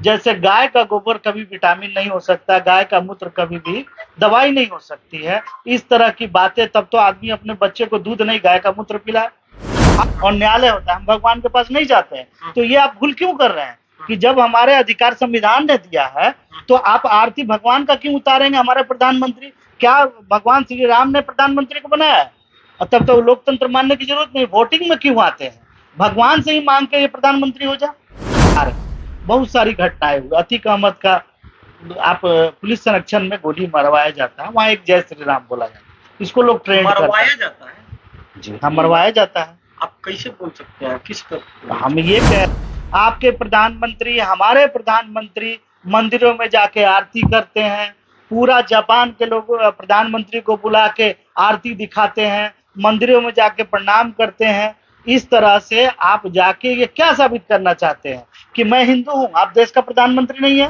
जैसे गाय का गोबर कभी विटामिन नहीं हो सकता, गाय का मूत्र कभी भी दवाई नहीं हो सकती है, इस तरह की बातें, तब तो आदमी अपने बच्चे को दूध नहीं गाय का मूत्र पिलाए। और न्यायालय होता है, हम भगवान के पास नहीं जाते हैं। तो ये आप भूल क्यों कर रहे हैं कि जब हमारे अधिकार संविधान ने दिया है तो आप आरती भगवान का क्यों उतारेंगे? हमारे प्रधानमंत्री, क्या भगवान श्री राम ने प्रधानमंत्री को बनाया है? तब तो लोकतंत्र मानने की जरूरत नहीं, वोटिंग में क्यों आते हैं? भगवान से ही मांग के ये प्रधानमंत्री हो जाए। बहुत सारी घटनाएं हुई। अतीक अहमद का आप पुलिस संरक्षण में गोली मरवाया जाता है, वहाँ एक जय श्री राम बोला जाता है, इसको लोग ट्रेंड मरवाया जाता है। जी हाँ, मरवाया जाता है। आप कैसे बोल सकते हैं? किस पर? हम ये कह, आपके प्रधानमंत्री, हमारे प्रधानमंत्री मंदिरों में जाके आरती करते हैं, पूरा जापान के लोग प्रधानमंत्री को बुला के आरती दिखाते हैं, मंदिरों में जाके प्रणाम करते हैं। इस तरह से आप जाके ये क्या साबित करना चाहते हैं कि मैं हिंदू हूँ, आप देश का प्रधानमंत्री नहीं है?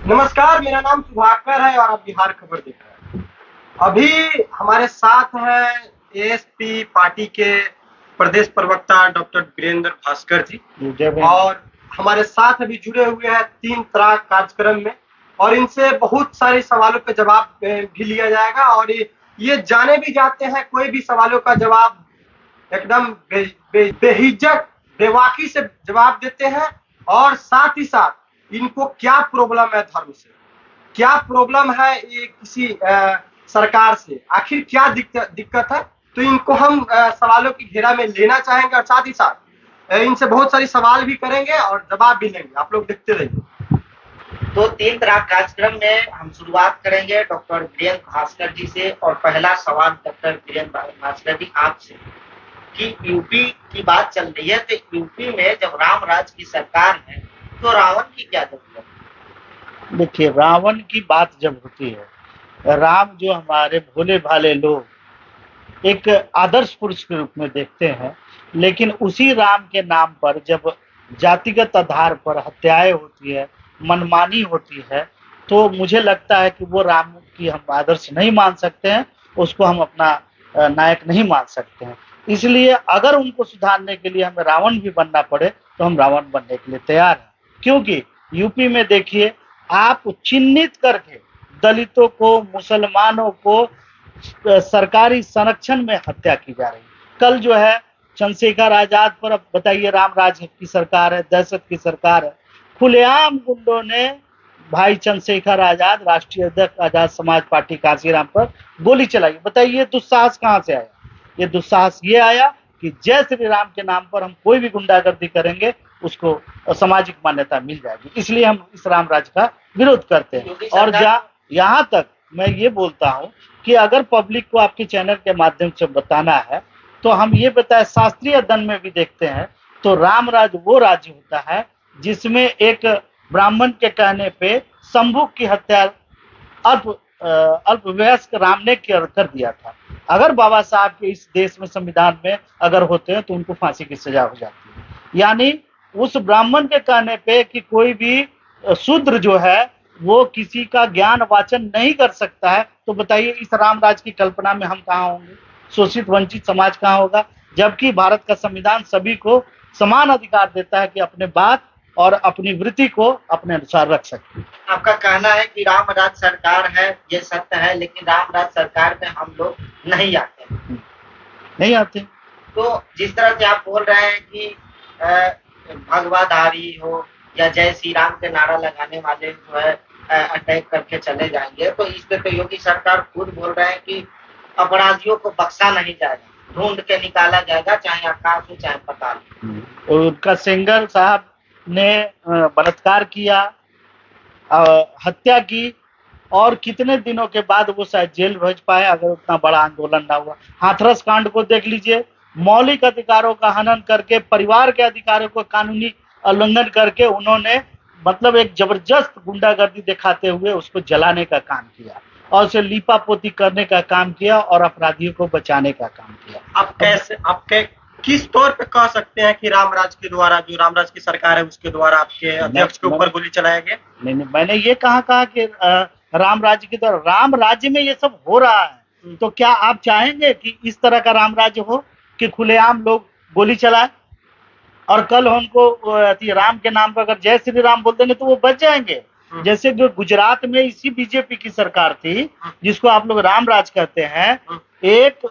नमस्कार, मेरा नाम सुधाकर है और आप बिहार खबर देख रहे हैं। अभी हमारे साथ है एएसपी पार्टी के प्रदेश प्रवक्ता डॉक्टर वीरेंद्र भास्कर जी, और हमारे साथ अभी जुड़े हुए हैं 3 तराक कार्यक्रम में, और इनसे बहुत सारे सवालों का जवाब भी लिया जाएगा। और ये जाने भी जाते हैं, कोई भी सवालों का जवाब एकदम बेहिचक बेवाकी से जवाब देते हैं। और साथ ही साथ इनको क्या प्रॉब्लम है धर्म से, क्या प्रॉब्लम है ये किसी सरकार से, आखिर क्या दिक्कत है, तो इनको हम सवालों की घेरा में लेना चाहेंगे, और साथ ही साथ इनसे बहुत सारी सवाल भी करेंगे और जवाब भी लेंगे। आप लोग देखते रहिए। तो 3 तराक कार्यक्रम में हम शुरुआत करेंगे डॉक्टर वीरेंद्र भास्कर जी से। और पहला सवाल डॉक्टर वीरेंद्र भास्कर जी आपसे कि यूपी की बात चल रही है, तो यूपी में जब राम राज की सरकार है तो रावण की क्या जरूरत है? देखिए, रावण की बात जब होती है, राम जो हमारे भोले भाले लोग एक आदर्श पुरुष के रूप में देखते हैं, लेकिन उसी राम के नाम पर जब जातिगत आधार पर हत्याएं होती है, मनमानी होती है, तो मुझे लगता है कि वो राम की हम आदर्श नहीं मान सकते हैं, उसको हम अपना नायक नहीं मान सकते हैं। इसलिए अगर उनको सुधारने के लिए हमें रावण भी बनना पड़े तो हम रावण बनने के लिए तैयार हैं। क्योंकि यूपी में देखिए, आप चिन्हित करके दलितों को, मुसलमानों को सरकारी संरक्षण में हत्या की जा रही है। कल जो है चंद्रशेखर आजाद पर, अब बताइए, राम राज की सरकार है, दहशत की सरकार है, खुलेआम गुंडों ने भाई चंद्रशेखर आजाद, राष्ट्रीय अध्यक्ष आजाद समाज पार्टी कांशीराम पर गोली चलाई। बताइए दुस्साहस कहाँ से आया? ये दुस्साहस ये आया कि जय श्री राम के नाम पर हम कोई भी गुंडागर्दी करेंगे उसको सामाजिक मान्यता मिल जाएगी, इसलिए हम इस राम राज का विरोध करते हैं। और यहाँ तक मैं ये बोलता हूँ कि अगर पब्लिक को आपके चैनल के माध्यम से बताना है तो हम ये बताएं, शास्त्रीय अध्ययन में भी देखते हैं तो राम राज वो राज्य होता है जिसमें एक ब्राह्मण के कहने पे शंभु की हत्या अल्पवयस्क राम ने कर दिया था। अगर बाबा साहब के इस देश में संविधान में अगर होते हैं तो उनको फांसी की सजा हो जाती है। यानी उस ब्राह्मण के कहने पे कि कोई भी शूद्र जो है वो किसी का ज्ञान वाचन नहीं कर सकता है, तो बताइए इस रामराज की कल्पना में हम कहाँ होंगे? शोषित वंचित समाज कहाँ होगा? जबकि भारत का संविधान सभी को समान अधिकार देता है कि अपने बात और अपनी वृत्ति को अपने अनुसार रख सकते हैं। आपका कहना है कि राम राज सरकार है, ये सत्य है, लेकिन राम राज सरकार में हम लोग नहीं आते। नहीं आते। तो जिस तरह से आप बोल रहे हैं कि भगवाधारी हो या जय श्री राम के नारा लगाने वाले जो है अटैक करके चले जाएंगे, तो इस पे तो योगी सरकार खुद बोल रहे हैं कि अपराधियों को बख्शा नहीं जाएगा, ढूंढ के निकाला जाएगा, चाहे आकाश हो चाहे पाताल। उनका सिंगर साहब ने बलात्कार किया, हत्या की, और कितने दिनों के बाद वो शायद जेल भेज पाए अगर उतना बड़ा आंदोलन ना हुआ। हाथरस कांड को देख लीजिए, मौलिक अधिकारों का हनन करके, परिवार के अधिकारों को कानूनी उल्लंघन करके उन्होंने मतलब एक जबरदस्त गुंडागर्दी दिखाते हुए उसको जलाने का काम किया और उसे लीपापोती करने का काम किया और अपराधियों को बचाने का काम किया। आप किस तौर पे कह सकते हैं कि रामराज के द्वारा, जो रामराज की सरकार है उसके द्वारा आपके अध्यक्ष के ऊपर गोली चलाया गया? नहीं, मैंने ये कहा कि राम राज्य के द्वारा, राम राज्य में ये सब हो रहा है, तो क्या आप चाहेंगे कि इस तरह का राम राज्य हो कि खुलेआम लोग गोली चलाए? और कल उनको राम के नाम पर अगर जय श्री राम बोल देंगे तो वो बच जाएंगे। जैसे जो गुजरात में इसी बीजेपी की सरकार थी, जिसको आप लोग राम राज कहते हैं, एक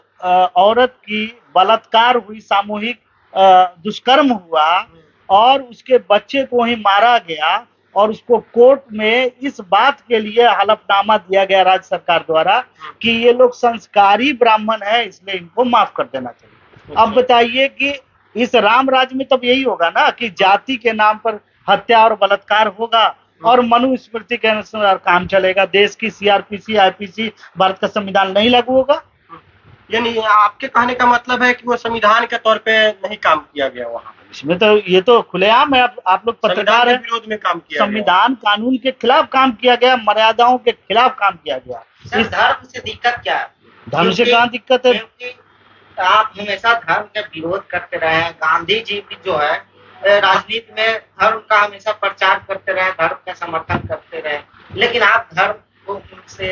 औरत की बलात्कार हुई, सामूहिक दुष्कर्म हुआ और उसके बच्चे को ही मारा गया और उसको कोर्ट में इस बात के लिए हलफनामा दिया गया राज्य सरकार द्वारा कि ये लोग संस्कारी ब्राह्मण है, इसलिए इनको माफ कर देना चाहिए। अब बताइए कि इस राम राज में तब यही होगा ना कि जाति के नाम पर हत्या और बलात्कार होगा और मनुस्मृति के अनुसार काम चलेगा, देश की सीआरपीसी, आईपीसी, भारत का संविधान नहीं लागू होगा। यानी आपके कहने का मतलब है कि वो संविधान के तौर पे नहीं काम किया गया वहाँ। इसमें तो ये तो खुलेआम है, आप लोग पत्रकार हैं, विरोध में काम किया, संविधान कानून के खिलाफ काम किया गया, मर्यादाओं के खिलाफ काम किया गया। इस धर्म से दिक्कत क्या है? धर्म से कहाँ दिक्कत है? क्योंकि आप हमेशा धर्म का विरोध करते रहे हैं। गांधी जी भी जो है राजनीति में धर्म का हमेशा प्रचार करते रहे, धर्म का समर्थन करते रहे, लेकिन आप धर्म को उनसे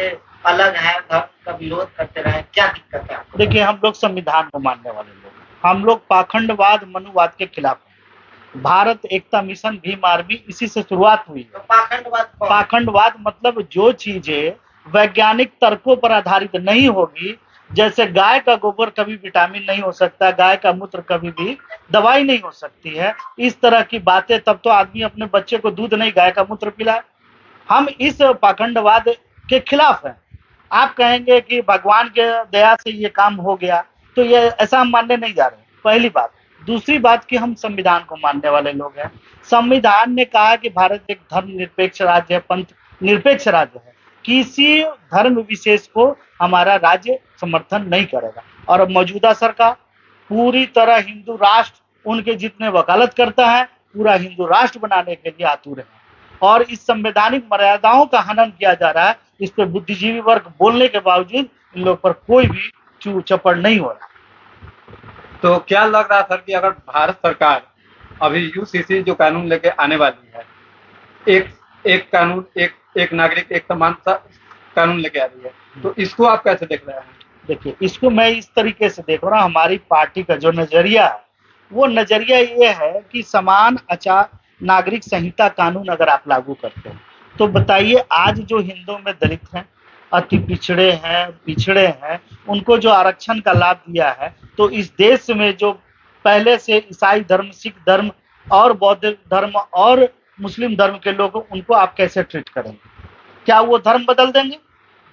अलग है, धर्म का विरोध करते रहे, क्या दिक्कत है आपको? देखिए, हम लोग संविधान को मानने वाले लोग, हम लोग पाखंडवाद, मनुवाद के खिलाफ हैं। भारत एकता मिशन, भीम आर्मी, इसी से शुरुआत हुई। तो पाखंडवाद मतलब जो चीजें वैज्ञानिक तर्कों पर आधारित नहीं होगी, जैसे गाय का गोबर कभी विटामिन नहीं हो सकता, गाय का मूत्र कभी भी दवाई नहीं हो सकती है, इस तरह की बातें, तब तो आदमी अपने बच्चे को दूध नहीं गाय का मूत्र पिलाए। हम इस पाखंडवाद के खिलाफ हैं। आप कहेंगे कि भगवान के दया से ये काम हो गया, तो ये ऐसा हम मानने नहीं जा रहे, पहली बात। दूसरी बात कि हम संविधान को मानने वाले लोग हैं। संविधान ने कहा कि भारत एक धर्मनिरपेक्ष राज्य है, पंथ निरपेक्ष राज्य है, किसी धर्म विशेष को हमारा राज्य समर्थन नहीं करेगा। और मौजूदा सरकार पूरी तरह हिंदू राष्ट्र, उनके जितने वकालत करता है, पूरा हिंदू राष्ट्र बनाने के लिए आतुर है और इस संवैधानिक मर्यादाओं का हनन किया जा रहा है। इस पर बुद्धिजीवी वर्ग बोलने के बावजूद इन लोग पर कोई भी चू चपड़ नहीं हो रहा। तो क्या लग रहा सर कि अगर भारत सरकार अभी यूसीसी जो कानून लेके आने वाली है, एक कानून, एक नागरिक एक समान सा कानून लेके आ रही है, तो इसको आप कैसे देख रहे हैं? देखिए, इसको मैं इस तरीके से देख रहा हूँ, हमारी पार्टी का जो नजरिया है वो नजरिया ये है कि समान आचार नागरिक संहिता कानून अगर आप लागू करते हैं तो बताइए, आज जो हिंदुओं में दलित हैं, अति पिछड़े हैं, उनको जो आरक्षण का लाभ दिया है, तो इस देश में जो पहले से ईसाई धर्म, सिख धर्म और बौद्ध धर्म और मुस्लिम धर्म के लोग, उनको आप कैसे ट्रीट करेंगे? क्या वो धर्म बदल देंगे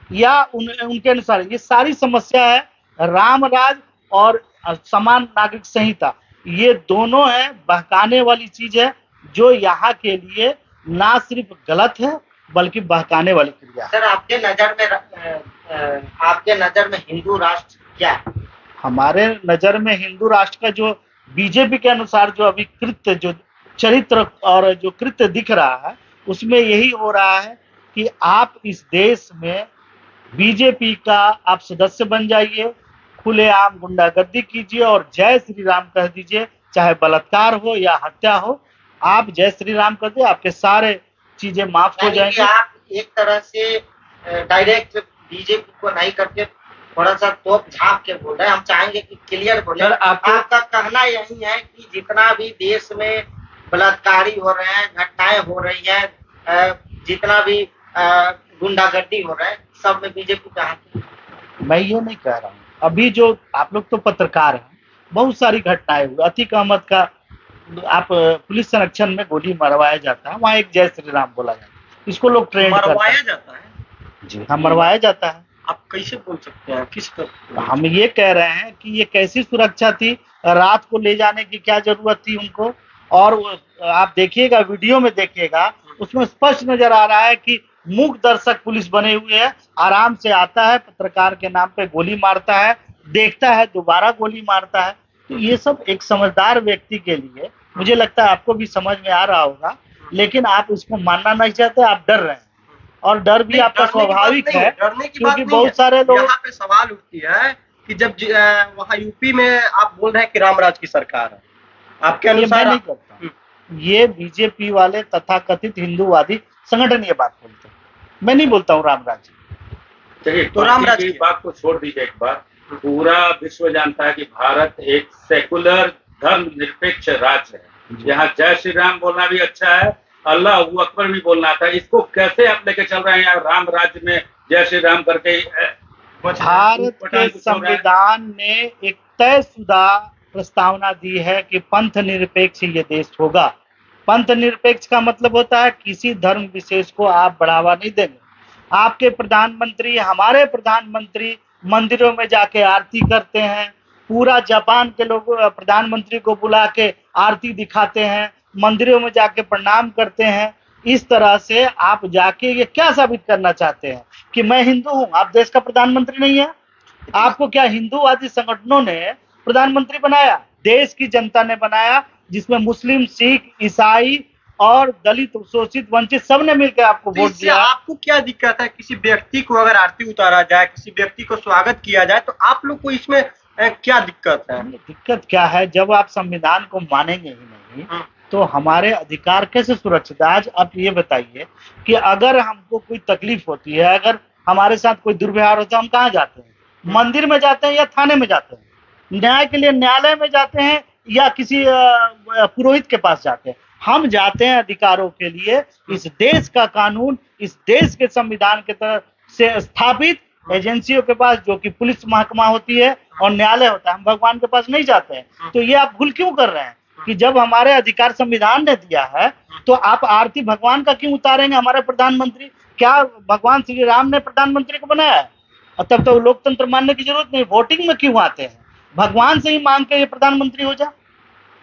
या उनके अनुसार? ये सारी समस्या है। राम राज और समान नागरिक संहिता, ये दोनों है बहकाने वाली चीज है, जो यहाँ के लिए ना सिर्फ गलत है बल्कि बहकाने वाली क्रिया है। सर, आपके नजर में हिंदू राष्ट्र क्या है? हमारे नजर में हिंदू राष्ट्र का जो बीजेपी के अनुसार जो अभी कृत्य, जो चरित्र और जो कृत्य दिख रहा है, उसमें यही हो रहा है कि आप इस देश में बीजेपी का आप सदस्य बन जाइए, खुलेआम गुंडागर्दी कीजिए और जय श्री राम कह दीजिए, चाहे बलात्कार हो या हत्या हो, आप जय श्री राम कर दे, आपके सारे चीजें माफ हो जाएंगे। आप एक तरह से डायरेक्ट बीजेपी को नहीं करके थोड़ा सा तोप झाँप के बोल रहे हैं। हम चाहेंगे कि क्लियर बोले। आपका कहना यही है कि जितना भी देश में बलात्कारी हो रहे हैं, घटनाएं हो रही है, जितना भी गुंडागर्दी हो रहा है, सब में बीजेपी का हाथ है? मैं ये नहीं कह रहा हूँ। अभी जो आप लोग तो पत्रकार हैं, बहुत सारी घटनाएं हुई। अतीक अहमद का आप पुलिस संरक्षण में गोली मरवाया जाता है, वहाँ एक जय श्री राम बोला जाता है, इसको लोग ट्रेंड मरवाया जाता है? जी हाँ, मरवाया जाता है। आप कैसे बोल सकते हैं? किस पर? हम ये कह रहे हैं कि ये कैसी सुरक्षा थी, रात को ले जाने की क्या जरूरत थी उनको? और आप देखिएगा, वीडियो में देखिएगा, उसमें स्पष्ट नजर आ रहा है कि मूक दर्शक पुलिस बने हुए हैं, आराम से आता है, पत्रकार के नाम पे गोली मारता है, देखता है, दोबारा गोली मारता है। तो ये सब एक समझदार व्यक्ति के लिए, मुझे लगता है आपको भी समझ में आ रहा होगा, लेकिन आप इसको मानना नहीं चाहते, आप डर रहे हैं। और डर भी आपका स्वाभाविक है, क्योंकि बहुत सारे लोग। यहाँ पे सवाल उठती है कि जब वहाँ यूपी में आप बोल रहे हैं कि रामराज की सरकार है, आपके अनुसार? नहीं करता, ये बीजेपी वाले तथाकथित हिंदूवादी संगठन ये बात बोलते हैं, मैं नहीं बोलता हूँ रामराज। चलिए, तो रामराज की बात को छोड़ दीजिए एक बार। पूरा विश्व जानता है कि भारत एक सेकुलर धर्म निरपेक्ष राज्य है, यहाँ जय श्री राम बोलना भी अच्छा है, अल्लाह अकबर भी बोलना था। इसको कैसे आप लेके चल रहे हैं यार, राम राज्य में जय श्री राम करके? भारत के संविधान ने एक तयशुदा प्रस्तावना दी है कि पंथ निरपेक्ष ये देश होगा। पंथ निरपेक्ष का मतलब होता है किसी धर्म विशेष को आप बढ़ावा नहीं देंगे। आपके प्रधानमंत्री, हमारे प्रधानमंत्री मंदिरों में जाके आरती करते हैं, पूरा जापान के लोग प्रधानमंत्री को बुला के आरती दिखाते हैं, मंदिरों में जाके प्रणाम करते हैं। इस तरह से आप जाके ये क्या साबित करना चाहते हैं कि मैं हिंदू हूं, आप देश का प्रधानमंत्री नहीं है? आपको क्या हिंदूवादी संगठनों ने प्रधानमंत्री बनाया? देश की जनता ने बनाया, जिसमें मुस्लिम, सिख, ईसाई और दलित, शोषित, वंचित सब ने मिलकर आपको वोट इससे दिया। आपको क्या दिक्कत है? किसी व्यक्ति को अगर आरती उतारा जाए, किसी व्यक्ति को स्वागत किया जाए, तो आप लोग को इसमें क्या दिक्कत है? दिक्कत क्या है? जब आप संविधान को मानेंगे ही नहीं तो हमारे अधिकार कैसे सुरक्षित है? आज आप ये बताइए कि अगर हमको कोई तकलीफ होती है, अगर हमारे साथ कोई दुर्व्यवहार होता है, हम कहाँ जाते हैं? मंदिर में जाते हैं या थाने में जाते हैं? न्याय के लिए न्यायालय में जाते हैं या किसी पुरोहित के पास जाते हैं? हम जाते हैं अधिकारों के लिए। इस देश का कानून, इस देश के संविधान के तरफ से स्थापित एजेंसियों के पास, जो कि पुलिस महकमा होती है और न्यायालय होता है। हम भगवान के पास नहीं जाते हैं। तो ये आप भूल क्यों कर रहे हैं कि जब हमारे अधिकार संविधान ने दिया है तो आप आरती भगवान का क्यों उतारेंगे? हमारे प्रधानमंत्री, क्या भगवान श्री राम ने प्रधानमंत्री को बनाया है? और तब तो लोकतंत्र मानने की जरूरत नहीं। वोटिंग में क्यों आते हैं? भगवान से ही मांग के ये प्रधानमंत्री हो जा।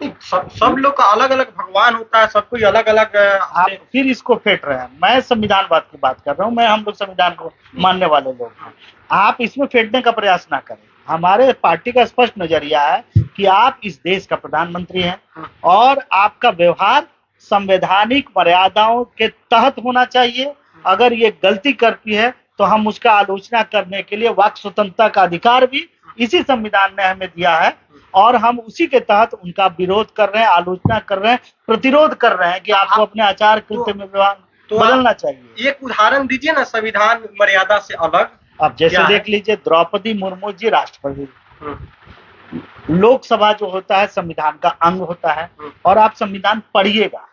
सब लोग का अलग अलग भगवान होता है, सब कोई अलग अलग। आप फिर इसको फेंट रहे हैं। मैं संविधानवाद की बात कर रहा हूँ, मैं हम लोग संविधान को मानने वाले लोग हैं। आप इसमें फेंटने का प्रयास ना करें। हमारे पार्टी का स्पष्ट नजरिया है कि आप इस देश का प्रधानमंत्री हैं और आपका व्यवहार संवैधानिक मर्यादाओं के तहत होना चाहिए। अगर ये गलती करती है तो हम उसका आलोचना करने के लिए वाक स्वतंत्रता का अधिकार भी इसी संविधान ने हमें दिया है और हम उसी के तहत उनका विरोध कर रहे हैं, आलोचना कर रहे हैं, प्रतिरोध कर रहे हैं कि आपको अपने आचार कृत्य में व्यवहार बदलना चाहिए। एक उदाहरण दीजिए ना संविधान मर्यादा से अलग। अब जैसे देख लीजिए, द्रौपदी मुर्मू जी राष्ट्रपति, लोकसभा जो होता है संविधान का अंग होता है और आप संविधान पढ़िएगा,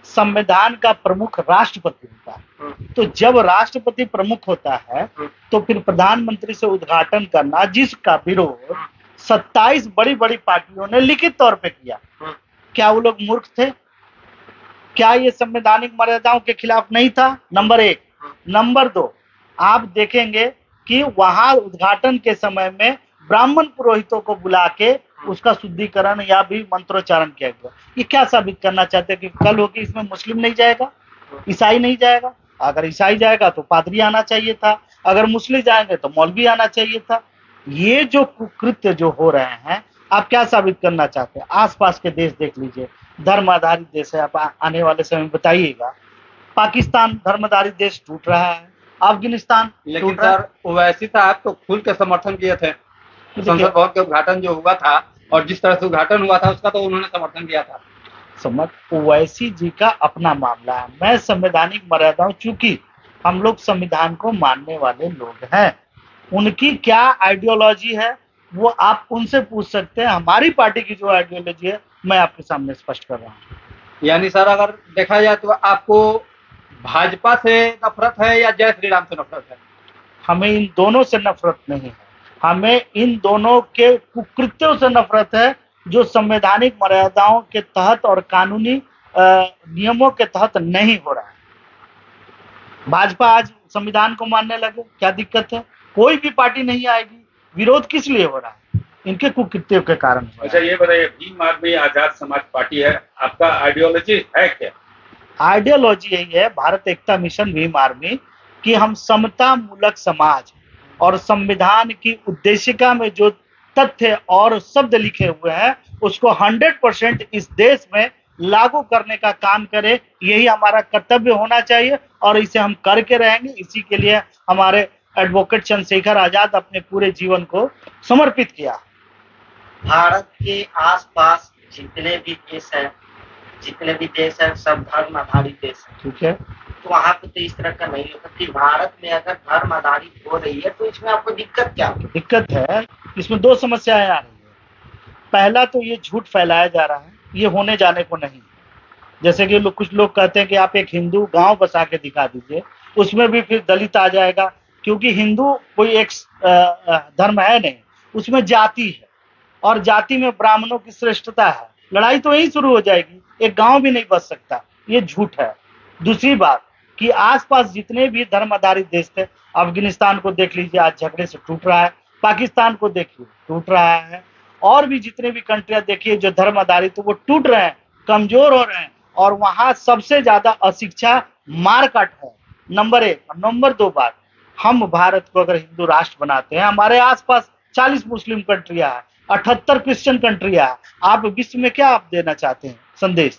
संविधान का प्रमुख राष्ट्रपति होता है। तो जब राष्ट्रपति प्रमुख होता है तो फिर प्रधानमंत्री से उद्घाटन करना, जिसका विरोध 27 बड़ी बड़ी पार्टियों ने लिखित तौर पे किया, क्या वो लोग मूर्ख थे? क्या ये संवैधानिक मर्यादाओं के खिलाफ नहीं था? नंबर 1। नंबर 2, आप देखेंगे कि वहां उद्घाटन के समय में ब्राह्मण पुरोहितों को बुला के उसका शुद्धिकरण या भी मंत्रोच्चारण किया गया। ये क्या साबित करना चाहते हैं कि कल होगी इसमें मुस्लिम नहीं जाएगा, ईसाई नहीं जाएगा? अगर ईसाई जाएगा तो पादरी आना चाहिए था, अगर मुस्लिम जाएंगे तो मौलवी आना चाहिए था। ये जो कुकृत्य जो हो रहे हैं, आप क्या साबित करना चाहते हैं? आसपास के देश देख लीजिए, धर्म आधारित देश है। आप आने वाले समय में बताइएगा, पाकिस्तान धर्म आधारित देश टूट रहा है, अफगानिस्तान। लेकिन सर ओवैसी साहब तो खुल के समर्थन किए थे। संसद भवन के उद्घाटन जो हुआ था और जिस तरह से उद्घाटन हुआ था उसका तो उन्होंने समर्थन किया था। समझ, ओवैसी जी का अपना मामला है। मैं संवैधानिक मर्यादाओं, चूंकि हम लोग संविधान को मानने वाले लोग हैं, उनकी क्या आइडियोलॉजी है वो आप उनसे पूछ सकते हैं। हमारी पार्टी की जो आइडियोलॉजी है मैं आपके सामने स्पष्ट कर रहा हूँ। यानी सर अगर देखा जाए तो आपको भाजपा से नफरत है या जय श्री राम से नफरत है? हमें इन दोनों से नफरत नहीं है, हमें इन दोनों के कुकृत्यों से नफरत है जो संवैधानिक मर्यादाओं के तहत और कानूनी नियमों के तहत नहीं हो रहा है। भाजपा आज संविधान को मानने लगे, क्या दिक्कत है? कोई भी पार्टी नहीं आएगी। विरोध किस लिए हो रहा है? इनके कुकृत्यों के कारण। अच्छा ये बताइए, भीम आर्मी आजाद समाज पार्टी है, आपका आइडियोलॉजी है क्या? आइडियोलॉजी यही है, भारत एकता मिशन भीम आर्मी, कि हम समता मूलक समाज और संविधान की उद्देशिका में जो तथ्य और शब्द लिखे हुए हैं उसको 100% इस देश में लागू करने का काम करें। यही हमारा कर्तव्य होना चाहिए और इसे हम करके रहेंगे। इसी के लिए हमारे एडवोकेट चंद्रशेखर आजाद अपने पूरे जीवन को समर्पित किया। भारत के आसपास जितने भी देश है सब धर्म आधारित देश है, ठीक है, तो वहां पे तो इस तरह का नहीं होता। कि भारत में अगर धर्म आधारित हो रही है तो इसमें आपको दिक्कत क्या है? दिक्कत है, इसमें 2 समस्याएं आ रही है। पहला तो ये झूठ फैलाया जा रहा है ये होने जाने को नहीं। जैसे कि कुछ लोग कहते हैं कि आप एक हिंदू गांव बसा के दिखा दीजिए, उसमें भी फिर दलित आ जाएगा, क्योंकि हिंदू कोई एक धर्म है नहीं, उसमें जाति है, और जाति में ब्राह्मणों की श्रेष्ठता है। लड़ाई तो यही शुरू हो जाएगी, एक गांव भी नहीं बच सकता। ये झूठ है। दूसरी बात कि आसपास जितने भी धर्म आधारित देश थे, अफगानिस्तान को देख लीजिए, आज झगड़े से टूट रहा है। पाकिस्तान को देखिए, टूट रहा है। और भी जितने भी कंट्रियां देखिए जो धर्म आधारित, वो टूट रहे हैं, कमजोर हो रहे हैं, और वहां सबसे ज्यादा अशिक्षा मारकाट है, नंबर 1। नंबर 2 बात, हम भारत को अगर हिंदू राष्ट्र बनाते हैं, हमारे आसपास 40 मुस्लिम कंट्रियां हैं, 78 क्रिश्चियन कंट्रियां हैं। आप विश्व में क्या आप देना चाहते हैं संदेश?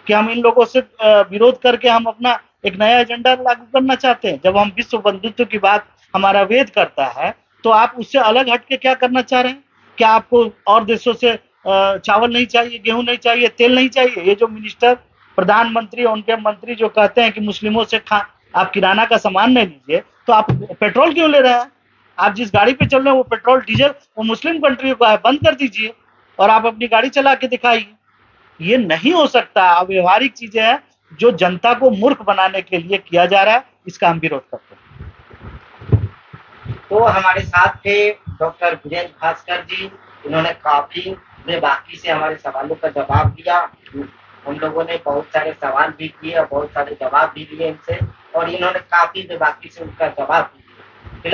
कि हम इन लोगों से विरोध करके हम अपना एक नया एजेंडा लागू करना चाहते हैं? जब हम विश्व बंधुत्व की बात हमारा वेद करता है, तो आप उससे अलग हटके क्या करना चाह रहे हैं? क्या आपको और देशों से चावल नहीं चाहिए, गेहूं नहीं चाहिए, तेल नहीं चाहिए? ये जो मिनिस्टर, प्रधानमंत्री और उनके मंत्री जो कहते हैं कि मुस्लिमों से आप किराना का सामान नहीं लीजिए, तो आप पेट्रोल क्यों ले रहे हैं? आप जिस गाड़ी पे चल रहे हैं वो पेट्रोल डीजल वो मुस्लिम कंट्रियों का है, बंद कर दीजिए और आप अपनी गाड़ी चला के दिखाइए। ये नहीं हो सकता। अव्यवहारिक चीजें हैं जो जनता को मूर्ख बनाने के लिए किया जा रहा है, इसका हम विरोध करते हैं। तो हमारे साथ थे डॉक्टर वीरेंद्र भास्कर जी। इन्होंने काफी बेबाकी से हमारे सवालों का जवाब दिया। हम लोगों ने बहुत सारे सवाल भी किए और बहुत सारे जवाब भी दिए इनसे, और इन्होंने काफी बेबाकी से उनका जवाब दिया।